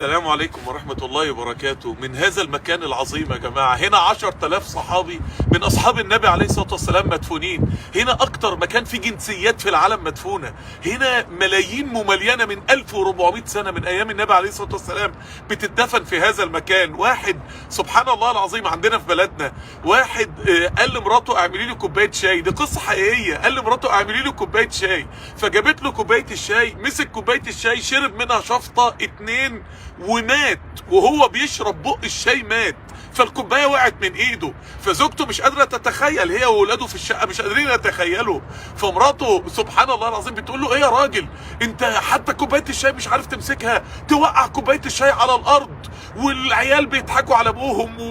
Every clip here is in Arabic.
السلام عليكم ورحمة الله وبركاته. من هذا المكان العظيم يا جماعة، هنا 10,000 صحابي من أصحاب النبي عليه الصلاة والسلام مدفونين. هنا أكتر مكان فيه جنسيات في العالم مدفونة. هنا ملايين مملينة من 1400 سنة من أيام النبي عليه الصلاة والسلام بتدفن في هذا المكان. واحد سبحان الله العظيم عندنا في بلدنا، واحد قال لمراته اعملي لي كوباية شاي، دي قصة حقيقية. قال لمراته اعملي لي كوباية شاي، فجابت له كوباية الشاي، مسك كوباية الشاي شرب منها شفطة 2 ومات، وهو بيشرب بق الشاي مات، فالكوبايه وقعت من ايده. فزوجته مش قادره تتخيل، هي واولاده في الشقه مش قادرين يتخيلوا. فمراته سبحان الله العظيم بتقول له ايه يا راجل، انت حتى كوبايه الشاي مش عارف تمسكها، توقع كوبايه الشاي على الارض والعيال بيضحكوا على ابوهم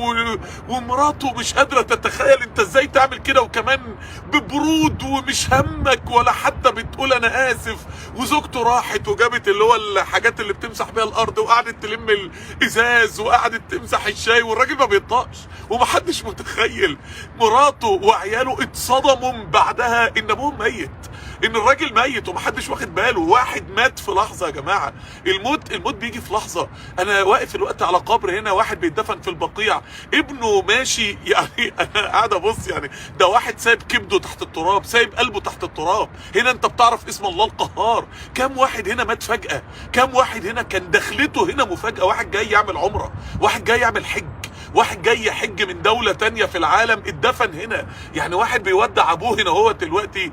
ومراته مش قادره تتخيل انت ازاي تعمل كده، وكمان ببرود ومش همك ولا حتى بتقول انا اسف. وزوجته راحت وجابت اللي هو الحاجات اللي بتمسح بيها الارض وقعدت تلم الازاز وقعدت تمسح الشاي، والراجل ما بيطقش ومحدش متخيل. مراته وعياله اتصدموا بعدها ان ابوهم ميت، ان الراجل ميت ومحدش واخد باله. واحد مات في لحظه يا جماعه. الموت بيجي في لحظه. انا واقف الوقت على قبر هنا، واحد بيدفن في البقيع، ابنه ماشي يعني انا قاعد ابص، يعني ده واحد سايب كبده تحت التراب، سايب قلبه تحت التراب. هنا انت بتعرف اسم الله القهار. كم واحد هنا مات فجاه، كم واحد هنا كان دخلته هنا مفاجاه. واحد جاي يعمل عمره، واحد جاي يعمل حج، واحد جاي يحج من دولة تانية في العالم اتدفن هنا. يعني واحد بيودع ابوه هنا. هو دلوقتي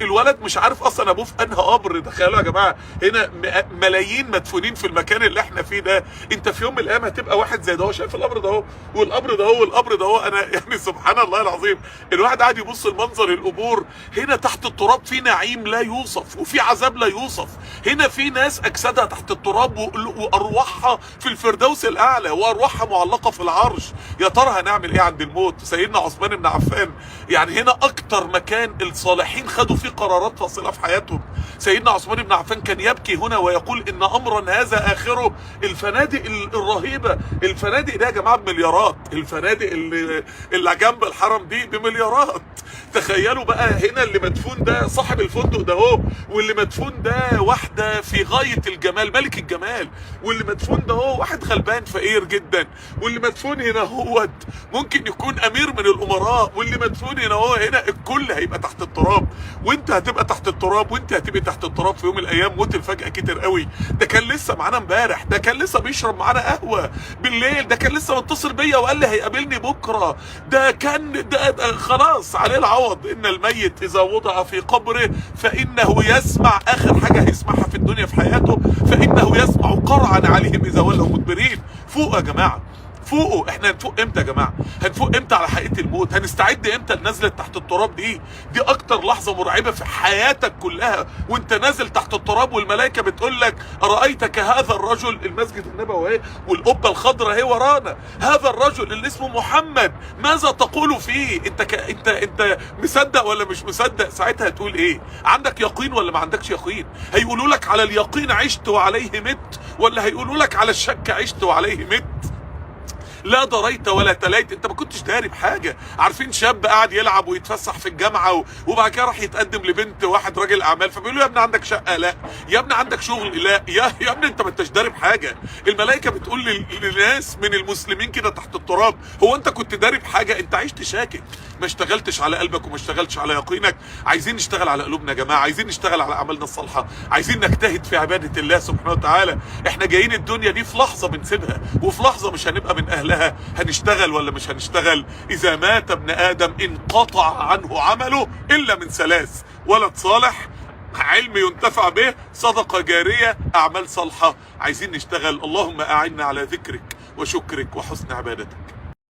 الولد مش عارف اصلا ابوه في انهي قبر. تخيلوا يا جماعة، هنا ملايين مدفونين في المكان اللي احنا فيه ده. انت في يوم من الايام هتبقى واحد زي ده. هو شايف القبر ده اهو، والقبر ده اهو، والقبر ده اهو. انا يعني سبحان الله العظيم، الواحد قاعد يبص لمنظر القبور. هنا تحت التراب في نعيم لا يوصف، وفي عذاب لا يوصف. هنا في ناس اجسادها تحت التراب وارواحها في الفردوس الاعلى، وارواحها معلقة في العرش. يا ترى هنعمل ايه عند الموت؟ سيدنا عثمان بن عفان، يعني هنا اكتر مكان الصالحين خدوا فيه قرارات فاصلة في حياتهم. سيدنا عثمان بن عفان كان يبكي هنا ويقول ان امرا هذا اخره. الفنادق الرهيبة، الفنادق دي يا جماعة بمليارات، الفنادق اللي جنب الحرم دي بمليارات. تخيلوا بقى، هنا اللي مدفون ده صاحب الفندق ده اهو، واللي مدفون ده واحدة في غاية الجمال، ملك الجمال، واللي مدفون ده اهو واحد غلبان فقير جدا، واللي مدفون هنا هو ممكن يكون امير من الامراء، واللي مدفون هنا هو هنا الكل هيبقى تحت التراب، وانت هتبقى تحت التراب، وانت هتبقى تحت التراب في يوم من الايام. موت الفجأة كتير قوي. ده كان لسه معانا امبارح، ده كان لسه بيشرب معانا قهوة بالليل، ده كان لسه متصل بيا وقال لي هيقابلني بكرة، ده كان ده خلاص عليه العوض. ان الميت اذا وضع في قبره فانه يسمع، اخر حاجة هيسمعها في الدنيا في حياته، فانه يسمع قرعا عليهم اذا ولوا مدبرين. فوق يا جماعة، فوقوا. احنا هنفوق امتى يا جماعه؟ هنفوق امتى على حقيقه الموت؟ هنستعد امتى لنزله تحت التراب دي؟ دي اكتر لحظه مرعبه في حياتك كلها، وانت نازل تحت التراب والملائكه بتقول لك ارايتك هذا الرجل، المسجد النبوي اهي والقبه الخضراء اهي ورانا، هذا الرجل اللي اسمه محمد ماذا تقول فيه؟ انت مصدق ولا مش مصدق؟ ساعتها هتقول ايه؟ عندك يقين ولا ما عندكش يقين؟ هيقولوا لك على اليقين عشت وعليه مت، ولا هيقولوا لك على الشك عشت وعليه مت؟ لا دريت ولا تليت. انت ما كنتش داري بحاجه. عارفين شاب قاعد يلعب ويتفسح في الجامعه وبعد كده راح يتقدم لبنت واحد راجل اعمال، فبيقول له يا ابني عندك شقه؟ لا. يا ابني عندك شغل؟ لا. يا ابني انت ما انتش داري بحاجه. الملائكه بتقول للناس من المسلمين كده تحت التراب، هو انت كنت داري بحاجه؟ انت عشت شاكك، ما اشتغلتش على قلبك وما اشتغلتش على يقينك. عايزين نشتغل على قلوبنا يا جماعه، عايزين نشتغل على اعمالنا الصالحه، عايزين نجتهد في عباده الله سبحانه وتعالى. احنا جايين الدنيا دي في لحظه بنسيبها، وفي لحظه مش هنبقى من اهلها. هنشتغل ولا مش هنشتغل؟ اذا مات ابن ادم انقطع عنه عمله الا من 3: ولد صالح، علم ينتفع به، صدقه جاريه، اعمال صالحه. عايزين نشتغل. اللهم اعنا على ذكرك وشكرك وحسن عبادتك.